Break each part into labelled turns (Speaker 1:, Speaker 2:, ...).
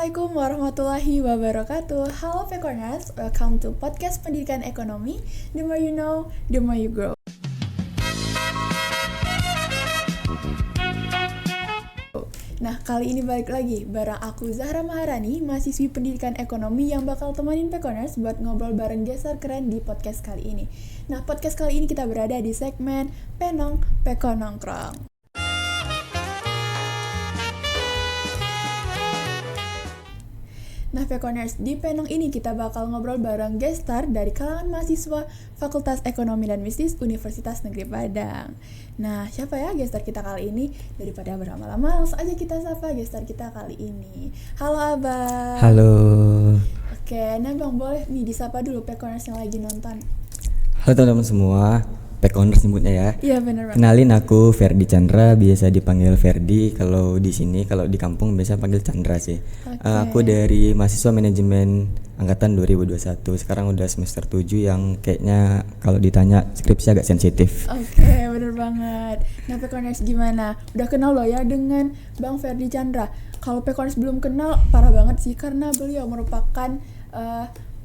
Speaker 1: Assalamualaikum warahmatullahi wabarakatuh. Halo Pekorners, welcome to podcast Pendidikan Ekonomi. The more you know, the more you grow. Nah, kali ini balik lagi bareng aku Zahra Maharani, mahasiswi Pendidikan Ekonomi yang bakal temenin Pekorners buat ngobrol bareng geser keren di podcast kali ini. Nah, podcast kali ini kita berada di segmen Penong Peko Nongkrong. Nah, Pekorners, di Penong ini kita bakal ngobrol bareng gestar dari kalangan mahasiswa Fakultas Ekonomi dan Bisnis Universitas Negeri Padang. Nah, siapa ya gestar kita kali ini? Daripada berlama-lama, langsung aja kita sapa gestar kita kali ini. Halo Abang.
Speaker 2: Halo.
Speaker 1: Oke, nah Bang, boleh nih disapa dulu Pekorners yang lagi nonton.
Speaker 2: Halo teman-teman semua, Pekorners nyebutnya ya.
Speaker 1: Iya benar Bang.
Speaker 2: Kenalin, aku Ferdi Chandra, biasa dipanggil Ferdi. Kalau di sini, kalau di kampung biasa panggil Chandra sih. Aku dari mahasiswa manajemen angkatan 2021. Sekarang udah semester 7 yang kayaknya kalau ditanya skripsi agak sensitif.
Speaker 1: Oke, bener banget. Nah, Pekorners gimana? Udah kenal loh ya dengan Bang Ferdi Chandra. Kalau Pekorners belum kenal, parah banget sih karena beliau merupakan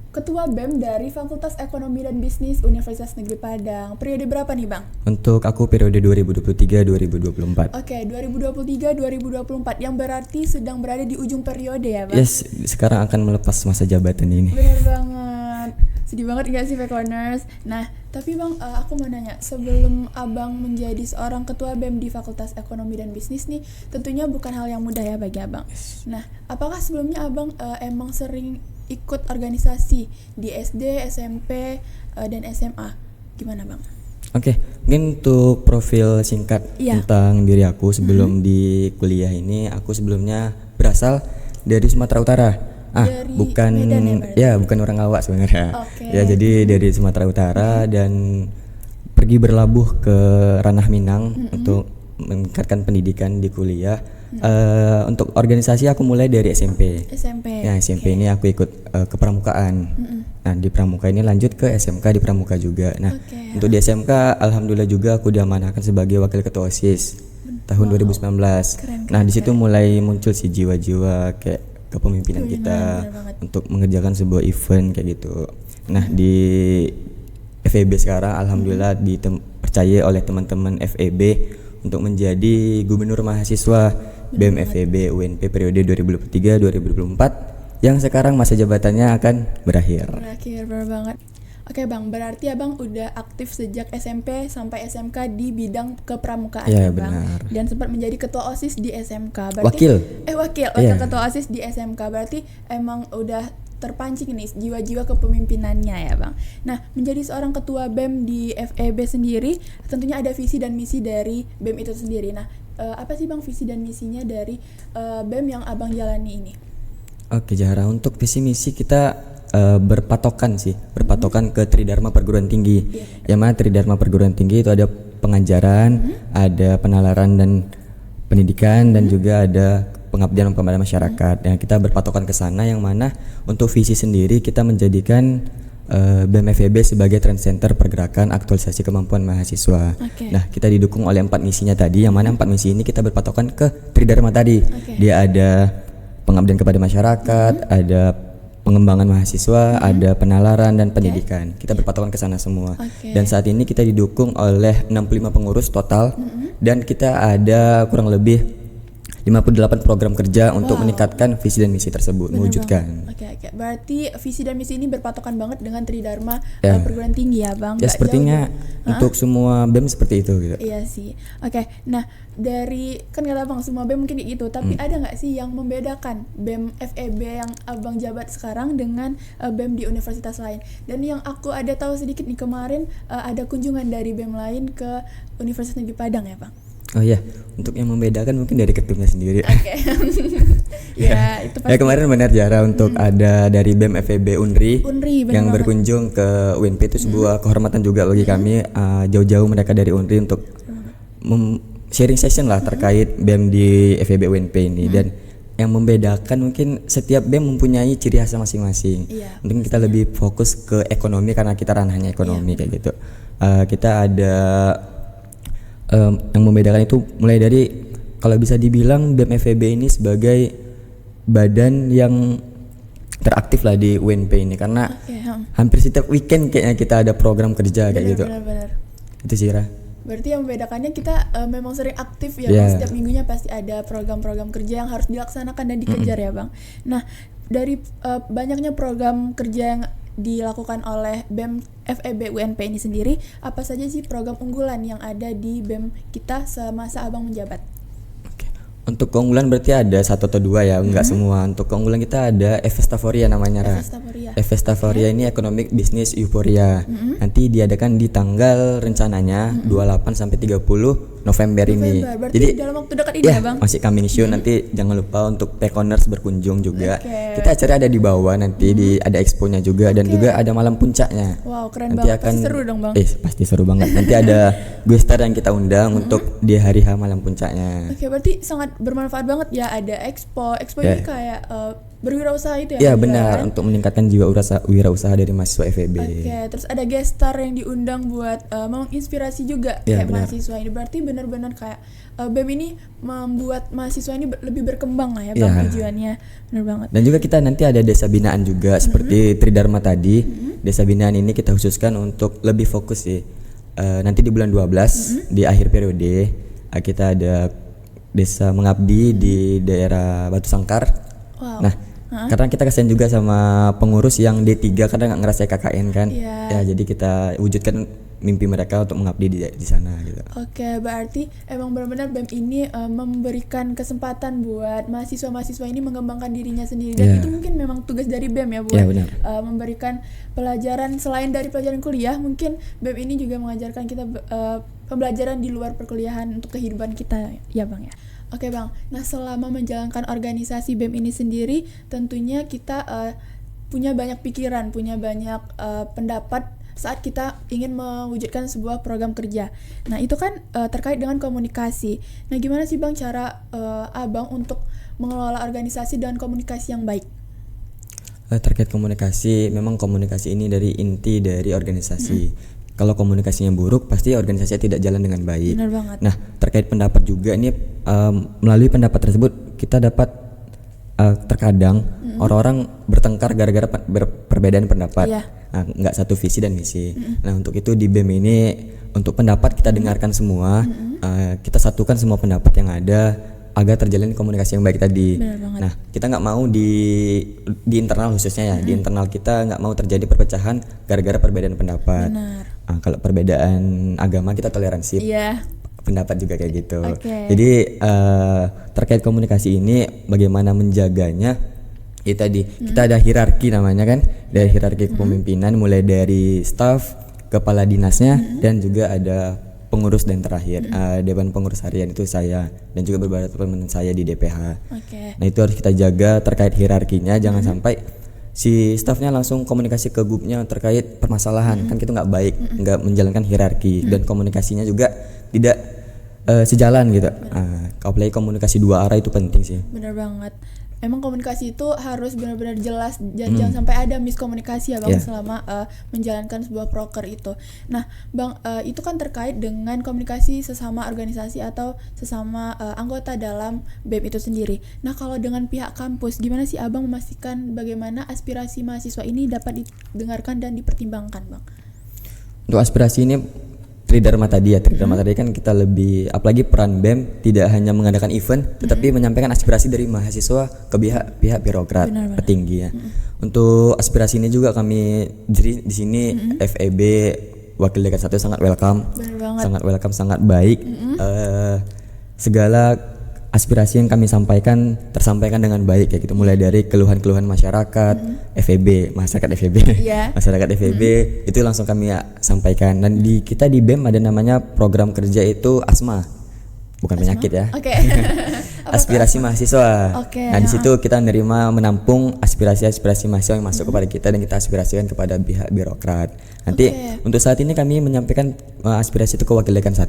Speaker 1: Ketua BEM dari Fakultas Ekonomi dan Bisnis Universitas Negeri Padang. Periode berapa nih Bang?
Speaker 2: Untuk aku periode 2023-2024.
Speaker 1: Oke, 2023-2024 yang berarti sedang berada di ujung periode ya Bang?
Speaker 2: Yes, sekarang akan melepas masa jabatan ini.
Speaker 1: Bener banget. Sedih banget gak sih Pekorners? Nah, tapi Bang, aku mau nanya, sebelum Abang menjadi seorang Ketua BEM di Fakultas Ekonomi dan Bisnis nih, tentunya bukan hal yang mudah ya bagi Abang. Nah, apakah sebelumnya Abang emang sering ikut organisasi di SD, SMP, dan SMA? Gimana Bang?
Speaker 2: Oke, mungkin untuk profil singkat tentang diri aku sebelum di kuliah ini, aku sebelumnya berasal dari Sumatera Utara.
Speaker 1: Dari
Speaker 2: bukan
Speaker 1: Medan
Speaker 2: ya, bukan orang awak sebenarnya.
Speaker 1: Oke.
Speaker 2: Ya, jadi dari Sumatera Utara dan pergi berlabuh ke ranah Minang untuk meningkatkan pendidikan di kuliah. Untuk organisasi aku mulai dari SMP. Ya, SMP ini aku ikut kepramukaan. Nah, di pramuka ini lanjut ke SMK di pramuka juga. Nah, untuk di SMK alhamdulillah juga aku diamanahkan sebagai wakil ketua OSIS tahun 2019. Nah, di situ mulai muncul si jiwa-jiwa kayak kepemimpinan kita untuk mengerjakan sebuah event kayak gitu. Nah, di FEB sekarang alhamdulillah dipercaya oleh teman-teman FEB untuk menjadi gubernur mahasiswa BEM FEB UNP periode 2023-2024 yang sekarang masa jabatannya akan berakhir.
Speaker 1: Bener banget. Oke Bang, berarti Abang udah aktif sejak SMP sampai SMK di bidang kepramukaan ya Bang.
Speaker 2: Benar.
Speaker 1: Dan sempat menjadi ketua OSIS di SMK. Berarti, wakil ketua OSIS di SMK. Berarti emang udah terpancing nih jiwa-jiwa kepemimpinannya ya Bang. Nah, menjadi seorang ketua BEM di FEB sendiri tentunya ada visi dan misi dari BEM itu sendiri. Nah, apa sih Bang visi dan misinya dari BEM yang Abang jalani ini?
Speaker 2: Oke Zahra, untuk visi misi kita berpatokan ke Tridharma Perguruan Tinggi. Yang mana Tridharma Perguruan Tinggi itu ada pengajaran, ada penalaran dan pendidikan, dan juga ada pengabdian kepada masyarakat. Dan kita berpatokan ke sana, yang mana untuk visi sendiri kita menjadikan BEM FEB sebagai trend center pergerakan aktualisasi kemampuan mahasiswa. Nah, kita didukung oleh 4 misinya tadi, yang mana 4 misi ini kita berpatokan ke Tridharma tadi. Dia ada pengabdian kepada masyarakat, ada pengembangan mahasiswa, ada penalaran dan pendidikan. Kita berpatokan ke sana semua. Dan saat ini kita didukung oleh 65 pengurus total, dan kita ada kurang lebih 58 program kerja untuk meningkatkan visi dan misi tersebut, mewujudkan.
Speaker 1: Oke. Berarti visi dan misi ini berpatokan banget dengan Tridharma Perguruan Tinggi ya Bang?
Speaker 2: Ya, sepertinya untuk semua BEM seperti itu gitu.
Speaker 1: Iya sih. Oke. Nah, dari kan kata Bang semua BEM mungkin gitu, tapi ada nggak sih yang membedakan BEM FEB yang Abang jabat sekarang dengan BEM di universitas lain? Dan yang aku ada tahu sedikit nih kemarin ada kunjungan dari BEM lain ke Universitas Negeri Padang ya Bang?
Speaker 2: Oh iya, untuk yang membedakan mungkin dari ketumnya sendiri.
Speaker 1: Ya, itu pasti.
Speaker 2: Ya, kemarin benar Zahra, untuk ada dari BEM FEB Unri yang berkunjung ke UNP, itu sebuah kehormatan juga bagi kami. Jauh-jauh mereka dari Unri untuk sharing session lah terkait BEM di FEB UNP ini. Dan yang membedakan mungkin setiap BEM mempunyai ciri khas masing-masing. Mungkin kita lebih fokus ke ekonomi karena kita ranahnya ekonomi kayak gitu. Kita ada yang membedakan itu mulai dari, kalau bisa dibilang BEM FEB ini sebagai badan yang teraktif lah di UNP ini karena hampir setiap weekend kayaknya kita ada program kerja kayak gitu.
Speaker 1: Benar.
Speaker 2: Itu sih Ra.
Speaker 1: Berarti yang membedakannya kita memang sering aktif ya,
Speaker 2: Yeah.
Speaker 1: Setiap minggunya pasti ada program-program kerja yang harus dilaksanakan dan dikejar ya Bang. Nah, dari banyaknya program kerja yang dilakukan oleh BEM FEB UNP ini sendiri, apa saja sih program unggulan yang ada di BEM kita semasa Abang menjabat?
Speaker 2: Untuk keunggulan berarti ada 1 atau 2 ya, enggak semua. Untuk keunggulan kita ada Evestafouria namanya Ra. Evestafouria ini Economic Business Euphoria. Nanti diadakan di tanggal rencananya 28 sampai 30 November ini.
Speaker 1: Berarti
Speaker 2: Jadi
Speaker 1: dalam waktu dekat ini ya Bang?
Speaker 2: masih coming soon. Nanti jangan lupa untuk Techoners berkunjung juga. Kita acara ada di bawah nanti ada exponya juga dan juga ada malam puncaknya.
Speaker 1: Wow, keren
Speaker 2: nanti
Speaker 1: banget. Pasti seru dong Bang.
Speaker 2: Pasti seru banget. Nanti ada guest star yang kita undang untuk di hari H malam puncaknya.
Speaker 1: Oke, berarti sangat bermanfaat banget ya, ada expo ini kayak berwirausaha itu
Speaker 2: Ya
Speaker 1: ya?
Speaker 2: benar, untuk meningkatkan jiwa wirausaha dari mahasiswa FEB.
Speaker 1: Oke, terus ada guest star yang diundang buat menginspirasi juga kayak mahasiswa ini. Berarti benar-benar kayak BEM ini membuat mahasiswa ini lebih berkembang lah ya Bang, tujuannya. Benar banget.
Speaker 2: Dan juga kita nanti ada desa binaan juga seperti Tridharma tadi. Desa binaan ini kita khususkan untuk lebih fokus sih. Nanti di bulan 12 di akhir periode kita ada desa mengabdi di daerah Batu Sangkar.
Speaker 1: Wow.
Speaker 2: Nah, karena kita kasihan juga sama pengurus yang D3 karena nggak ngerasain KKN kan. Ya, jadi kita wujudkan mimpi mereka untuk mengabdi di sana gitu.
Speaker 1: Oke, berarti emang benar-benar BEM ini memberikan kesempatan buat mahasiswa-mahasiswa ini mengembangkan dirinya sendiri dan itu mungkin memang tugas dari BEM ya buat memberikan pelajaran selain dari pelajaran kuliah. Mungkin BEM ini juga mengajarkan kita pembelajaran di luar perkuliahan untuk kehidupan kita ya Bang ya. Oke Bang, nah selama menjalankan organisasi BEM ini sendiri tentunya kita punya banyak pikiran, punya banyak pendapat saat kita ingin mewujudkan sebuah program kerja. Nah itu kan terkait dengan komunikasi. Nah gimana sih Bang cara Abang untuk mengelola organisasi dengan komunikasi yang baik?
Speaker 2: Terkait komunikasi, memang komunikasi ini dari inti dari organisasi. Kalau komunikasinya buruk, pasti organisasinya tidak jalan dengan baik.
Speaker 1: Benar banget.
Speaker 2: Nah, terkait pendapat juga ini melalui pendapat tersebut kita dapat terkadang orang-orang bertengkar gara-gara perbedaan pendapat. Nah, nggak satu visi dan misi. Nah, untuk itu di BEM ini untuk pendapat kita dengarkan semua, kita satukan semua pendapat yang ada agar terjalin komunikasi yang baik tadi. Nah, kita nggak mau di internal khususnya ya, di internal kita nggak mau terjadi perpecahan gara-gara perbedaan pendapat. Nah, kalau perbedaan agama kita toleransi. Pendapat juga kayak gitu. Jadi terkait komunikasi ini bagaimana menjaganya? Itu tadi kita ada hierarki namanya kan, dari hierarki kepemimpinan mulai dari staf, kepala dinasnya dan juga ada pengurus dan terakhir dewan pengurus harian itu saya dan juga beberapa teman saya di DPH. Nah itu harus kita jaga terkait hierarkinya, jangan sampai si stafnya langsung komunikasi ke grupnya terkait permasalahan, kan itu nggak baik, nggak menjalankan hierarki dan komunikasinya juga tidak sejalan gitu. Apalagi komunikasi 2 arah itu penting sih.
Speaker 1: Benar banget. Emang komunikasi itu harus benar-benar jelas dan jangan sampai ada miskomunikasi ya Bang selama menjalankan sebuah proker itu. Nah Bang, itu kan terkait dengan komunikasi sesama organisasi atau sesama anggota dalam BEM itu sendiri. Nah kalau dengan pihak kampus, gimana sih Abang memastikan bagaimana aspirasi mahasiswa ini dapat didengarkan dan dipertimbangkan Bang?
Speaker 2: Untuk aspirasi ini Tridharma tadi kan kita lebih, apalagi peran BEM tidak hanya mengadakan event tetapi menyampaikan aspirasi dari mahasiswa ke pihak birokrat petinggi ya. Untuk aspirasi ini juga kami di sini FEB Wakil Dekan 1 sangat welcome, sangat baik. Segala aspirasi yang kami sampaikan tersampaikan dengan baik ya gitu, mulai dari keluhan-keluhan masyarakat FEB, masyarakat FEB itu langsung kami sampaikan. Dan kita di BEM ada namanya program kerja itu ASMA, bukan penyakit ya. Aspirasi mahasiswa. Nah di situ kita menampung aspirasi mahasiswa yang masuk kepada kita dan kita aspirasikan kepada pihak birokrat. Nanti untuk saat ini kami menyampaikan aspirasi itu ke Wakil Dekan 1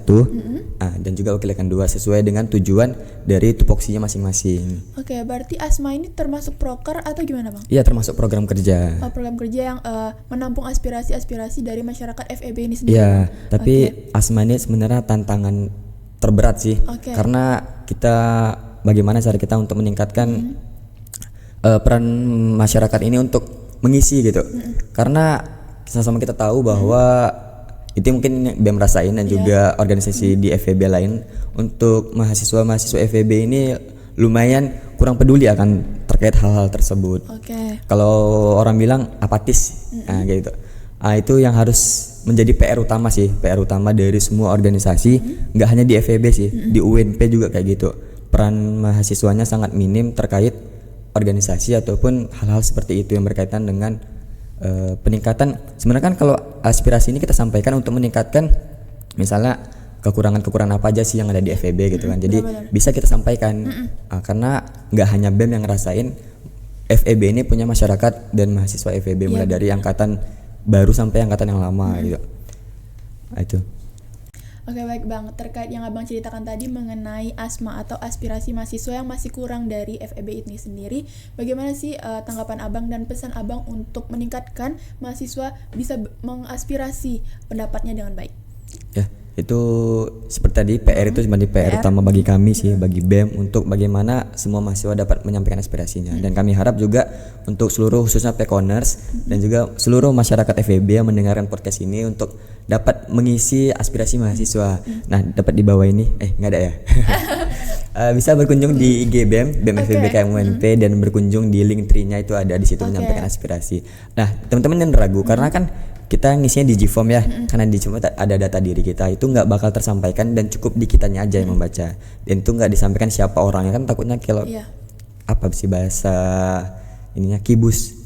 Speaker 2: dan juga Wakil Dekan 2 sesuai dengan tujuan dari tupoksinya masing-masing.
Speaker 1: Berarti ASMA ini termasuk proker atau gimana Bang?
Speaker 2: Iya, termasuk program kerja.
Speaker 1: Program kerja yang menampung aspirasi dari masyarakat FEB ini sendiri.
Speaker 2: Iya, tapi ASMA ini sebenarnya tantangan terberat sih. Karena kita bagaimana cara kita untuk meningkatkan peran masyarakat ini untuk mengisi gitu. Karena sama-sama kita tahu bahwa itu mungkin BEM rasain dan juga organisasi di FEB lain, untuk mahasiswa FEB ini lumayan kurang peduli akan terkait hal-hal tersebut. Kalau orang bilang apatis, gitu. Itu yang harus menjadi PR utama sih, PR utama dari semua organisasi, nggak hanya di FEB sih, di UNP juga kayak gitu. Peran mahasiswanya sangat minim terkait organisasi ataupun hal-hal seperti itu yang berkaitan dengan peningkatan. Sebenarnya kan kalau aspirasi ini kita sampaikan untuk meningkatkan misalnya kekurangan-kekurangan apa aja sih yang ada di FEB gitu kan. Jadi bisa kita sampaikan karena nggak hanya BEM yang ngerasain, FEB ini punya masyarakat dan mahasiswa FEB mulai dari angkatan baru sampai angkatan yang lama gitu. Itu.
Speaker 1: Oke, baik Bang, terkait yang Abang ceritakan tadi mengenai asma atau aspirasi mahasiswa yang masih kurang dari FEB ini sendiri, bagaimana sih tanggapan Abang dan pesan Abang untuk meningkatkan mahasiswa bisa mengaspirasi pendapatnya dengan baik?
Speaker 2: Ya, itu seperti tadi PR itu sebagai PR utama bagi kami sih, bagi BEM, untuk bagaimana semua mahasiswa dapat menyampaikan aspirasinya. Dan kami harap juga untuk seluruh khususnya Pekoners dan juga seluruh masyarakat FEB yang mendengarkan podcast ini untuk dapat mengisi aspirasi mahasiswa. Nah, dapat di bawah ini, nggak ada ya. Bisa berkunjung di IG BEM, BEM FEB KM UNP, dan berkunjung di link tree-nya, itu ada di situ menyampaikan aspirasi. Nah, teman-teman jangan ragu karena kan kita ngisinya di Gform ya, karena di cuma ada data diri kita, itu nggak bakal tersampaikan dan cukup di kitanya aja yang membaca, dan itu nggak disampaikan siapa orangnya, kan takutnya kalau apa sih bahasa ininya kibus.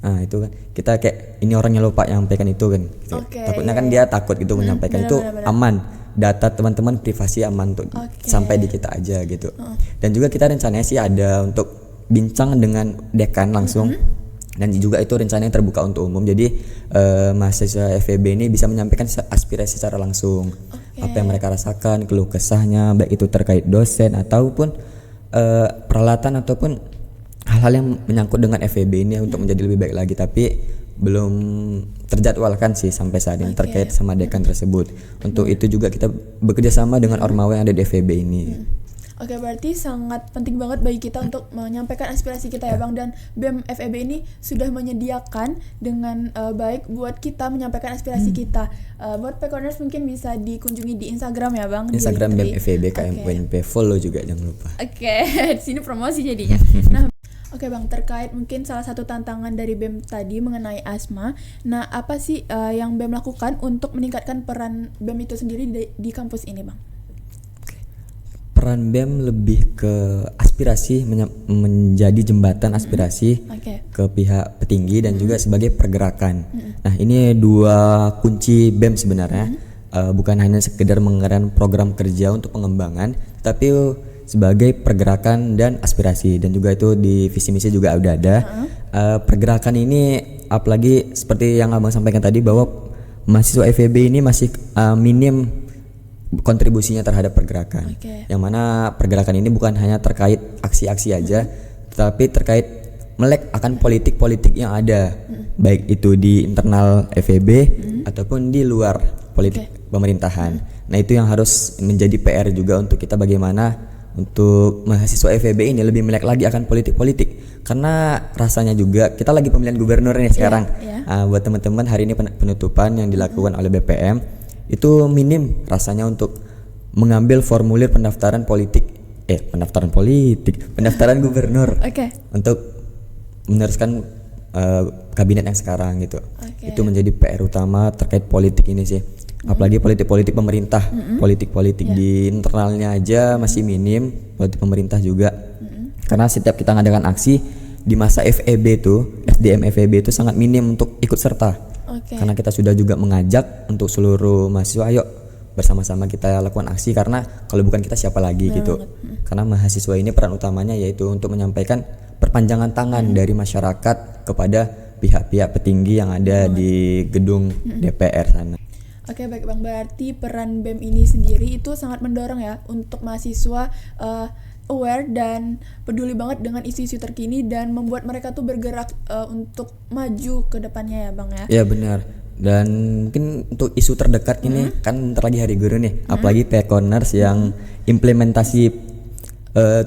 Speaker 2: Nah itu kan kita kayak ini orangnya lupa nyampaikan itu kan gitu. Takutnya kan dia takut gitu menyampaikan. Itu aman, data teman-teman privasi aman untuk sampai di kita aja gitu. Dan juga kita rencananya sih ada untuk bincang dengan dekan langsung, dan juga itu rencananya terbuka untuk umum, jadi mahasiswa FEB ini bisa menyampaikan aspirasi secara langsung, apa yang mereka rasakan, keluh kesahnya, baik itu terkait dosen ataupun peralatan ataupun hal-hal yang menyangkut dengan FEB ini untuk menjadi lebih baik lagi, tapi belum terjadwalkan sih sampai saat ini terkait sama dekan tersebut. Untuk itu juga kita bekerja sama dengan ormawa yang ada di FEB ini.
Speaker 1: Oke, berarti sangat penting banget bagi kita untuk menyampaikan aspirasi kita ya Bang, dan BEM FEB ini sudah menyediakan dengan baik buat kita menyampaikan aspirasi kita. Buat Pekoners mungkin bisa dikunjungi di Instagram ya Bang.
Speaker 2: Instagram BEM FEB KM UNP, follow juga jangan lupa.
Speaker 1: Di sini promosi jadinya. Nah, oke Bang, terkait mungkin salah satu tantangan dari BEM tadi mengenai asma. Nah, apa sih yang BEM lakukan untuk meningkatkan peran BEM itu sendiri di kampus ini Bang?
Speaker 2: Peran BEM lebih ke aspirasi, menjadi jembatan aspirasi ke pihak petinggi dan juga sebagai pergerakan. Nah, ini dua kunci BEM sebenarnya. Bukan hanya sekedar mengadakan program kerja untuk pengembangan, tapi sebagai pergerakan dan aspirasi, dan juga itu di visi misi juga udah ada. Pergerakan ini apalagi seperti yang Abang sampaikan tadi bahwa mahasiswa FEB ini masih minim kontribusinya terhadap pergerakan. Yang mana pergerakan ini bukan hanya terkait aksi-aksi aja, tetapi terkait melek akan politik-politik yang ada, baik itu di internal FEB ataupun di luar politik pemerintahan. Nah, itu yang harus menjadi PR juga untuk kita, bagaimana untuk mahasiswa FEB ini lebih melek lagi akan politik-politik, karena rasanya juga kita lagi pemilihan gubernur nih sekarang. Buat teman-teman, hari ini penutupan yang dilakukan oleh BPM itu minim rasanya untuk mengambil formulir pendaftaran gubernur untuk meneruskan kabinet yang sekarang gitu. Itu menjadi PR utama terkait politik ini sih. Apalagi politik-politik pemerintah, politik-politik di internalnya aja masih minim, politik pemerintah juga. Karena setiap kita ngadakan aksi di masa FEB itu, SDM FEB itu sangat minim untuk ikut serta. Karena kita sudah juga mengajak untuk seluruh mahasiswa, ayo bersama-sama kita lakukan aksi, karena kalau bukan kita siapa lagi gitu. Karena mahasiswa ini peran utamanya yaitu untuk menyampaikan perpanjangan tangan dari masyarakat kepada pihak-pihak petinggi yang ada di gedung DPR sana.
Speaker 1: Oke, baik Bang, berarti peran BEM ini sendiri itu sangat mendorong ya untuk mahasiswa aware dan peduli banget dengan isu-isu terkini dan membuat mereka tuh bergerak untuk maju ke depannya ya Bang ya.
Speaker 2: Iya benar. Dan mungkin untuk isu terdekat ini kan bentar lagi Hari Guru nih, apalagi Pekoners yang implementasi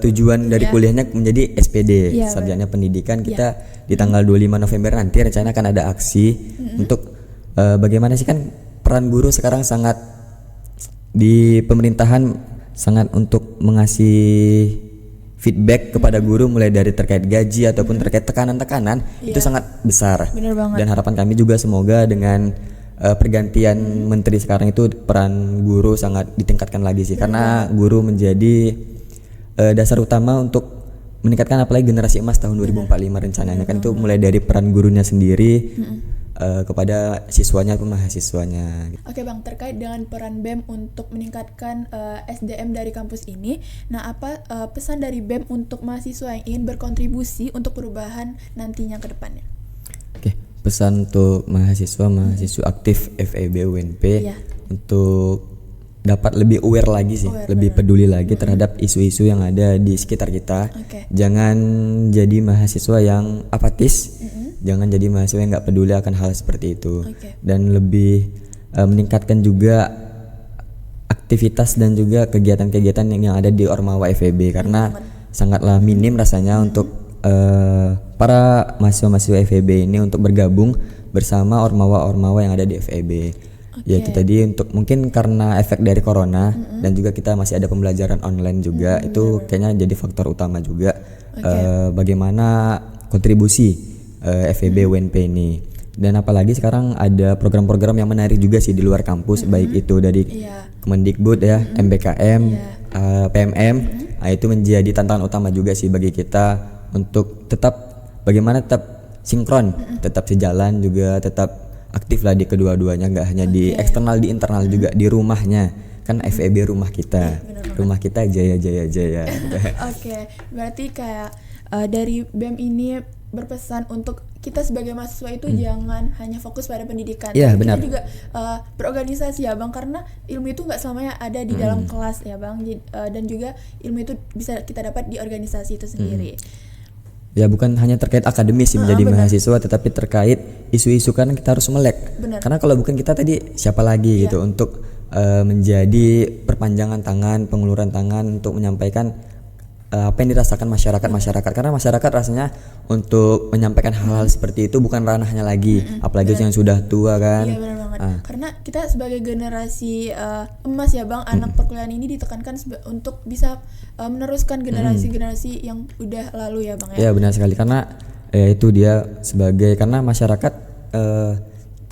Speaker 2: tujuan dari kuliahnya menjadi SPD,
Speaker 1: Iya,
Speaker 2: sarjana pendidikan. Kita di tanggal 25 November nanti rencana akan ada aksi untuk bagaimana sih, kan peran guru sekarang sangat di pemerintahan, sangat untuk mengasih feedback kepada guru mulai dari terkait gaji ataupun terkait tekanan-tekanan itu sangat besar.
Speaker 1: Bener banget.
Speaker 2: Dan harapan kami juga semoga dengan pergantian menteri sekarang itu peran guru sangat ditingkatkan lagi sih, karena guru menjadi dasar utama untuk meningkatkan apalagi generasi emas tahun 2045 rencananya. Kan itu mulai dari peran gurunya sendiri kepada siswanya atau mahasiswanya.
Speaker 1: Oke Bang, terkait dengan peran BEM untuk meningkatkan SDM dari kampus ini, nah apa pesan dari BEM untuk mahasiswa yang ingin berkontribusi untuk perubahan nantinya ke depannya?
Speaker 2: Oke, pesan untuk mahasiswa aktif FEB UNP untuk dapat lebih aware lagi sih, lebih peduli lagi terhadap isu-isu yang ada di sekitar kita. Jangan jadi mahasiswa yang apatis, jangan jadi mahasiswa yang nggak peduli akan hal seperti itu, dan lebih meningkatkan juga aktivitas dan juga kegiatan-kegiatan yang ada di Ormawa FEB, karena sangatlah minim rasanya untuk para mahasiswa-mahasiswa FEB ini untuk bergabung bersama Ormawa-Ormawa yang ada di FEB. Ya itu tadi, untuk mungkin karena efek dari corona dan juga kita masih ada pembelajaran online juga, itu kayaknya jadi faktor utama juga bagaimana kontribusi FEB UNP ini. Dan apalagi sekarang ada program-program yang menarik juga sih di luar kampus, baik itu dari Kemendikbud ya, MBKM, PMM. Nah, itu menjadi tantangan utama juga sih bagi kita untuk tetap bagaimana tetap sinkron, tetap sejalan juga, tetap aktif lah di kedua-duanya, nggak hanya di eksternal, di internal juga, di rumahnya. Kan FEB rumah kita, rumah kita jaya.
Speaker 1: Oke, berarti kayak dari BEM ini berpesan untuk kita sebagai mahasiswa itu jangan hanya fokus pada pendidikan.
Speaker 2: Iya, benar.
Speaker 1: Kita juga berorganisasi ya Bang, karena ilmu itu nggak selamanya ada di dalam kelas ya Bang, dan juga ilmu itu bisa kita dapat di organisasi itu sendiri.
Speaker 2: Ya bukan hanya terkait akademis sih menjadi mahasiswa, tetapi terkait isu-isu, kan kita harus melek. Karena kalau bukan kita tadi siapa lagi gitu untuk menjadi perpanjangan tangan, penguluran tangan untuk menyampaikan apa yang dirasakan masyarakat. Karena masyarakat rasanya untuk menyampaikan hal-hal seperti itu bukan ranahnya lagi, apalagi yang sudah tua kan.
Speaker 1: Iya benar banget. Karena kita sebagai generasi emas ya Bang, anak perkuliahan ini ditekankan untuk bisa meneruskan generasi-generasi yang udah lalu ya Bang ya.
Speaker 2: Iya benar sekali, karena itu dia sebagai, karena masyarakat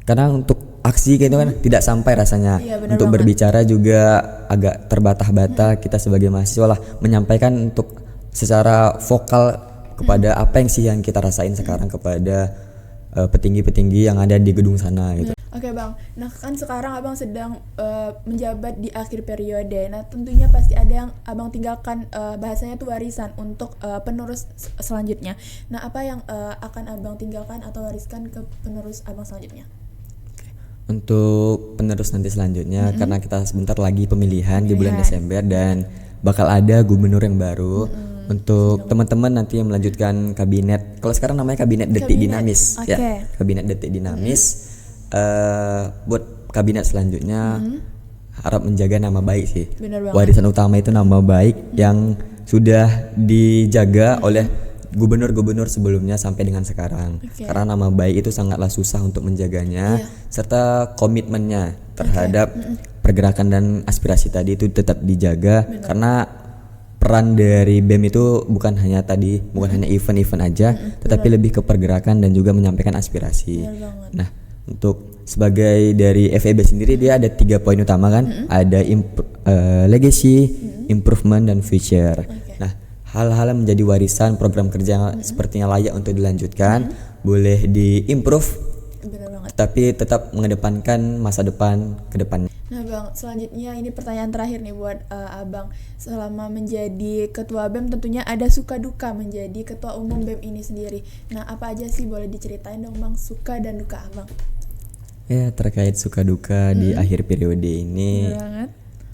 Speaker 2: karena untuk aksi gitu kan tidak sampai rasanya, untuk berbicara juga agak terbata-bata. Kita sebagai mahasiswa lah menyampaikan untuk secara vokal kepada apa yang sih yang kita rasain sekarang kepada petinggi-petinggi yang ada di gedung sana gitu.
Speaker 1: Oke Bang, nah kan sekarang Abang sedang menjabat di akhir periode. Nah tentunya pasti ada yang Abang tinggalkan, bahasanya tuh warisan untuk penerus selanjutnya. Nah apa yang akan Abang tinggalkan atau wariskan ke penerus Abang selanjutnya?
Speaker 2: Untuk penerus nanti selanjutnya, karena kita sebentar lagi pemilihan di bulan Desember dan bakal ada gubernur yang baru. Untuk teman-teman nanti yang melanjutkan kabinet, kalau sekarang namanya kabinet detik dinamis ya, kabinet detik dinamis. Buat kabinet selanjutnya harap menjaga nama baik sih. Warisan utama itu nama baik yang sudah dijaga oleh gubernur-gubernur sebelumnya sampai dengan sekarang. Karena nama baik itu sangatlah susah untuk menjaganya, serta komitmennya terhadap pergerakan dan aspirasi tadi itu tetap dijaga. Karena peran dari BEM itu bukan hanya event-event aja, tetapi lebih ke pergerakan dan juga menyampaikan aspirasi. Nah, untuk sebagai dari FEB sendiri dia ada 3 poin utama kan, ada legacy, improvement, dan future. Nah, hal-hal yang menjadi warisan program kerja sepertinya layak untuk dilanjutkan, boleh diimprove, tapi tetap mengedepankan masa depan ke depan.
Speaker 1: Nah Bang, selanjutnya ini pertanyaan terakhir nih buat Abang. Selama menjadi ketua BEM tentunya ada suka duka menjadi ketua umum BEM ini sendiri. Nah apa aja sih, boleh diceritain dong Bang, suka dan duka Abang?
Speaker 2: Ya terkait suka duka di akhir periode ini,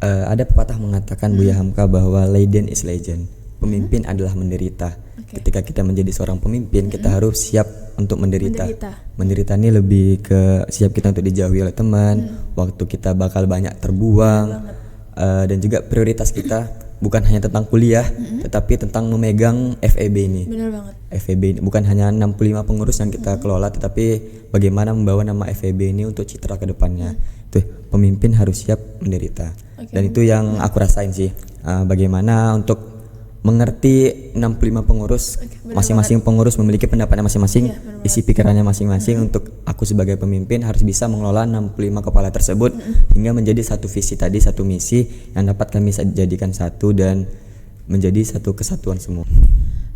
Speaker 2: ada pepatah mengatakan Buya Hamka bahwa legend is legend, pemimpin adalah menderita. Ketika kita menjadi seorang pemimpin, kita harus siap untuk menderita. Menderita ini lebih ke siap kita untuk dijauhi oleh teman, waktu kita bakal banyak terbuang, dan juga prioritas kita bukan hanya tentang kuliah, tetapi tentang memegang FEB ini.
Speaker 1: Bener banget.
Speaker 2: FEB ini bukan hanya 65 pengurus yang kita kelola, tetapi bagaimana membawa nama FEB ini untuk citra ke depannya. Tuh, pemimpin harus siap menderita. Dan itu yang aku rasain sih. Bagaimana untuk mengerti 65 pengurus, masing-masing pengurus memiliki pendapatnya masing-masing, isi pikirannya masing-masing. Untuk aku sebagai pemimpin harus bisa mengelola 65 kepala tersebut hingga menjadi satu visi tadi, satu misi yang dapat kami jadikan satu dan menjadi satu kesatuan semua.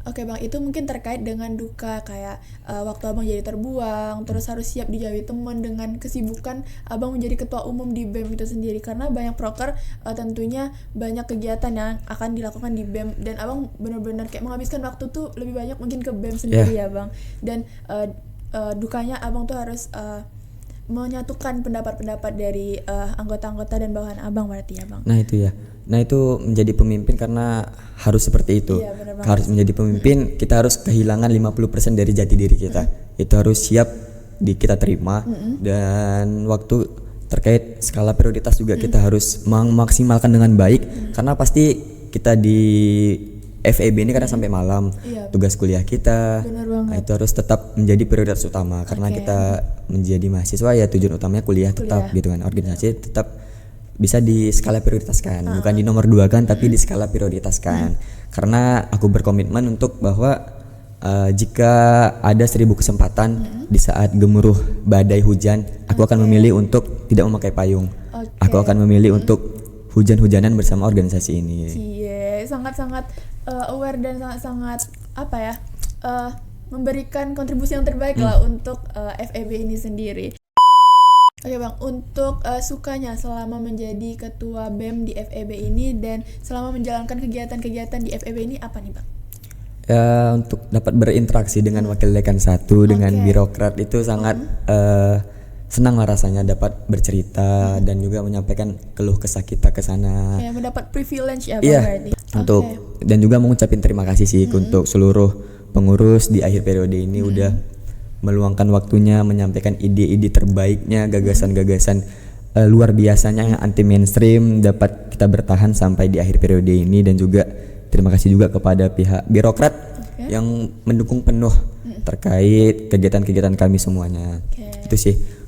Speaker 1: Oke Bang, itu mungkin terkait dengan duka kayak waktu Abang jadi terbuang, terus harus siap dijauhi teman dengan kesibukan Abang menjadi ketua umum di BEM itu sendiri. Karena banyak proker tentunya banyak kegiatan yang akan dilakukan di BEM dan Abang benar-benar kayak menghabiskan waktu tuh lebih banyak mungkin ke BEM sendiri ya Bang. Dan dukanya Abang tuh harus menyatukan pendapat-pendapat dari anggota-anggota dan bawahan Abang berarti ya Bang.
Speaker 2: Nah itu ya. Nah itu menjadi pemimpin karena harus seperti itu.
Speaker 1: Iya, benar banget.
Speaker 2: Harus menjadi pemimpin, kita harus kehilangan 50% dari jati diri kita. Itu harus siap kita terima. Dan waktu terkait skala prioritas juga kita harus memaksimalkan dengan baik. Karena pasti kita di FEB ini karena sampai malam, tugas kuliah kita. Nah, itu harus tetap menjadi prioritas utama. Karena kita menjadi mahasiswa ya tujuan utamanya kuliah tetap gitu kan. Organisasi tetap bisa di skala prioritaskan, bukan di nomor 2 kan, tapi di skala prioritaskan. Karena aku berkomitmen untuk bahwa jika ada 1000 kesempatan di saat gemuruh badai hujan, aku akan memilih untuk tidak memakai payung. Aku akan memilih untuk hujan-hujanan bersama organisasi ini.
Speaker 1: Iya, sangat-sangat aware dan sangat-sangat apa ya, memberikan kontribusi yang terbaik lah untuk FEB ini sendiri. Oke Bang, untuk sukanya selama menjadi ketua BEM di FEB ini dan selama menjalankan kegiatan-kegiatan di FEB ini apa nih Bang?
Speaker 2: Ya, untuk dapat berinteraksi dengan wakil dekan 1, dengan birokrat itu sangat senang lah rasanya dapat bercerita dan juga menyampaikan keluh kesah kita ke sana.
Speaker 1: Kayak mendapat privilege ya Bang berarti.
Speaker 2: Untuk dan juga mengucapin terima kasih sih untuk seluruh pengurus di akhir periode ini udah meluangkan waktunya menyampaikan ide-ide terbaiknya, gagasan-gagasan luar biasanya yang anti mainstream dapat kita bertahan sampai di akhir periode ini. Dan juga terima kasih juga kepada pihak birokrat yang mendukung penuh terkait kegiatan-kegiatan kami semuanya. Itu sih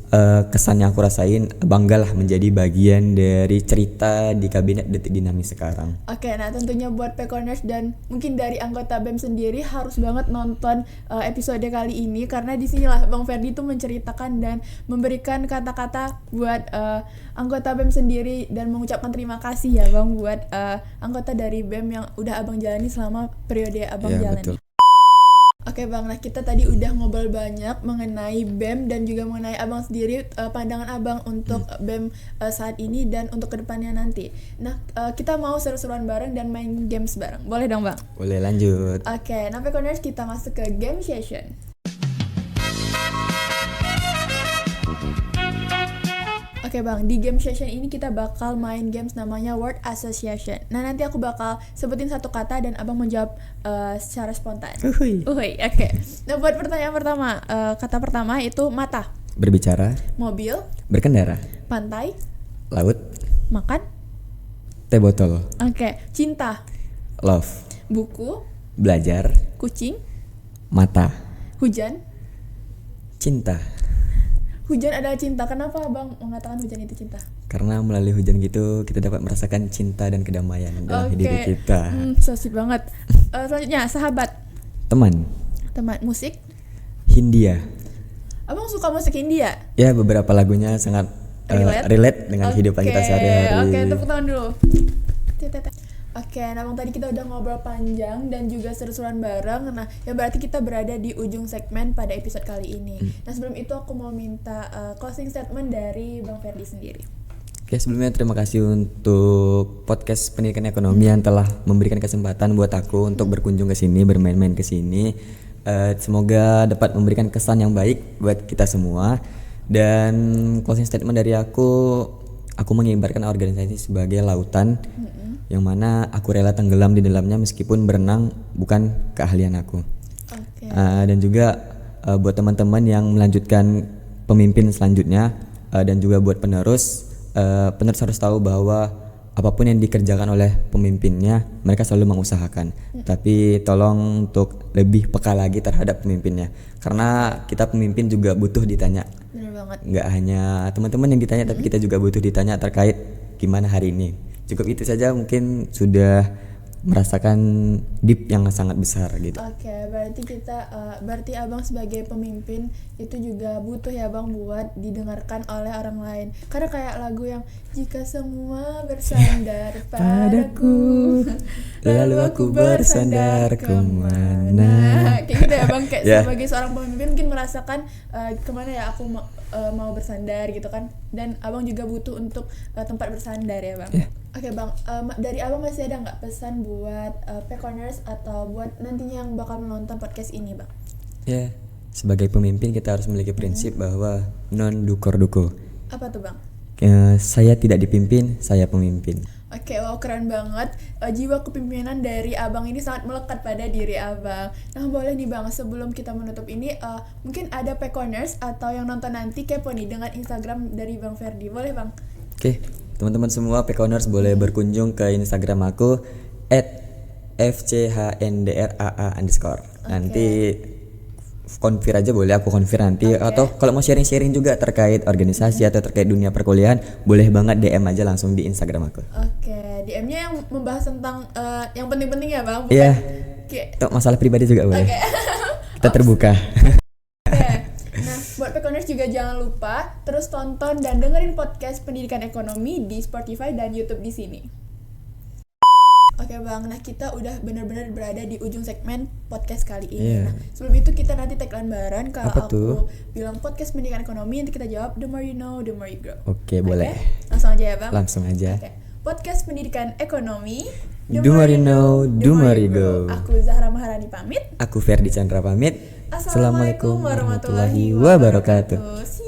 Speaker 2: kesan yang aku rasain, banggalah menjadi bagian dari cerita di kabinet Detik Dinamis sekarang.
Speaker 1: Oke, nah tentunya buat Pekoners dan mungkin dari anggota BEM sendiri harus banget nonton episode kali ini karena disinilah Bang Ferdi tuh menceritakan dan memberikan kata-kata buat anggota BEM sendiri dan mengucapkan terima kasih ya Bang buat anggota dari BEM yang udah Abang jalani selama periode Abang jalani.
Speaker 2: Betul.
Speaker 1: Oke Bang, nah kita tadi udah ngobrol banyak mengenai BEM dan juga mengenai Abang sendiri, pandangan Abang untuk BEM saat ini dan untuk kedepannya nanti. Nah kita mau seru-seruan bareng dan main games bareng, boleh dong Bang?
Speaker 2: Boleh lanjut.
Speaker 1: Oke, nah Pekoners kita masuk ke game session. Oke Bang, di game session ini kita bakal main games namanya word association. Nah nanti aku bakal sebutin satu kata dan Abang menjawab secara spontan. Oke. Nah buat pertanyaan pertama, kata pertama itu mata.
Speaker 2: Berbicara.
Speaker 1: Mobil.
Speaker 2: Berkendara.
Speaker 1: Pantai.
Speaker 2: Laut.
Speaker 1: Makan.
Speaker 2: Teh botol.
Speaker 1: Oke, cinta.
Speaker 2: Love.
Speaker 1: Buku.
Speaker 2: Belajar.
Speaker 1: Kucing.
Speaker 2: Mata.
Speaker 1: Hujan.
Speaker 2: Cinta.
Speaker 1: Hujan adalah cinta. Kenapa Abang mengatakan hujan itu cinta?
Speaker 2: Karena melalui hujan gitu kita dapat merasakan cinta dan kedamaian dalam diri kita.
Speaker 1: So sweet banget. Selanjutnya sahabat.
Speaker 2: Teman.
Speaker 1: Musik.
Speaker 2: Hindia.
Speaker 1: Abang suka musik India?
Speaker 2: Ya, beberapa lagunya sangat relate dengan kehidupan kita sehari-hari.
Speaker 1: Oke, tepuk tangan dulu. Oke, nah Bang tadi kita udah ngobrol panjang dan juga seru-seruan bareng. Nah, ya berarti kita berada di ujung segmen pada episode kali ini. Nah, sebelum itu aku mau minta closing statement dari Bang Ferdi sendiri.
Speaker 2: Oke, sebelumnya terima kasih untuk podcast Pendidikan Ekonomi yang telah memberikan kesempatan buat aku untuk berkunjung ke sini, bermain-main ke sini. Semoga dapat memberikan kesan yang baik buat kita semua. Dan closing statement dari aku mengibarkan organisasi sebagai lautan yang mana aku rela tenggelam di dalamnya meskipun berenang bukan keahlian aku. Dan juga buat teman-teman yang melanjutkan pemimpin selanjutnya dan juga buat penerus harus tahu bahwa apapun yang dikerjakan oleh pemimpinnya, mereka selalu mengusahakan. Tapi tolong untuk lebih peka lagi terhadap pemimpinnya, karena kita pemimpin juga butuh ditanya.
Speaker 1: Bener banget.
Speaker 2: Nggak hanya teman-teman yang ditanya, tapi kita juga butuh ditanya terkait gimana hari ini. Cukup itu saja, mungkin sudah merasakan deep yang sangat besar gitu.
Speaker 1: Oke, berarti abang sebagai pemimpin itu juga butuh ya bang buat didengarkan oleh orang lain. Karena kayak lagu yang jika semua bersandar padaku,
Speaker 2: lalu aku bersandar kemana.
Speaker 1: Kayak gitu ya bang, kayak
Speaker 2: Ya.
Speaker 1: sebagai seorang pemimpin mungkin merasakan kemana ya aku mau bersandar gitu kan. Dan abang juga butuh untuk tempat bersandar ya bang.
Speaker 2: Ya.
Speaker 1: Oke bang, dari abang masih ada nggak pesan buat Pekoners atau buat nantinya yang bakal menonton podcast ini bang?
Speaker 2: Ya, sebagai pemimpin kita harus memiliki prinsip bahwa non dukor duko.
Speaker 1: Apa tuh bang?
Speaker 2: Saya tidak dipimpin, saya pemimpin.
Speaker 1: Oke, wow keren banget. Jiwa kepemimpinan dari abang ini sangat melekat pada diri abang. Nah boleh nih bang, sebelum kita menutup ini, mungkin ada Pekoners atau yang nonton nanti kepo nih dengan Instagram dari Bang Ferdi, boleh bang?
Speaker 2: Oke, teman-teman semua Pekoners boleh berkunjung ke Instagram aku @fchndraa_. Nanti konfir aja boleh, aku konfir nanti. Atau kalau mau sharing-sharing juga terkait organisasi atau terkait dunia perkuliahan, boleh banget DM aja langsung di Instagram aku.
Speaker 1: Oke, DM-nya yang membahas tentang yang penting-penting ya bang? Bukan
Speaker 2: Iya,
Speaker 1: kayak
Speaker 2: untuk masalah pribadi juga boleh.
Speaker 1: Oke.
Speaker 2: Kita terbuka.
Speaker 1: Oke. Nah, buat Pekoners juga jangan lupa terus tonton dan dengerin podcast Pendidikan Ekonomi di Spotify dan YouTube di sini. Oke bang, nah kita udah benar-benar berada di ujung segmen podcast kali ini.
Speaker 2: Iya.
Speaker 1: Nah, sebelum itu kita nanti tagline bareng. Kalau
Speaker 2: Apa
Speaker 1: aku
Speaker 2: tuh?
Speaker 1: bilang podcast Pendidikan Ekonomi, nanti kita jawab the more you know, the more you grow.
Speaker 2: Oke, boleh.
Speaker 1: Langsung aja ya bang.
Speaker 2: Langsung aja.
Speaker 1: Oke. Podcast Pendidikan Ekonomi,
Speaker 2: The more you know, the more you grow.
Speaker 1: Aku Zahra Maharani pamit.
Speaker 2: Aku Ferdi Chandra pamit.
Speaker 1: Assalamualaikum warahmatullahi
Speaker 2: wabarakatuh.
Speaker 1: wabarakatuh.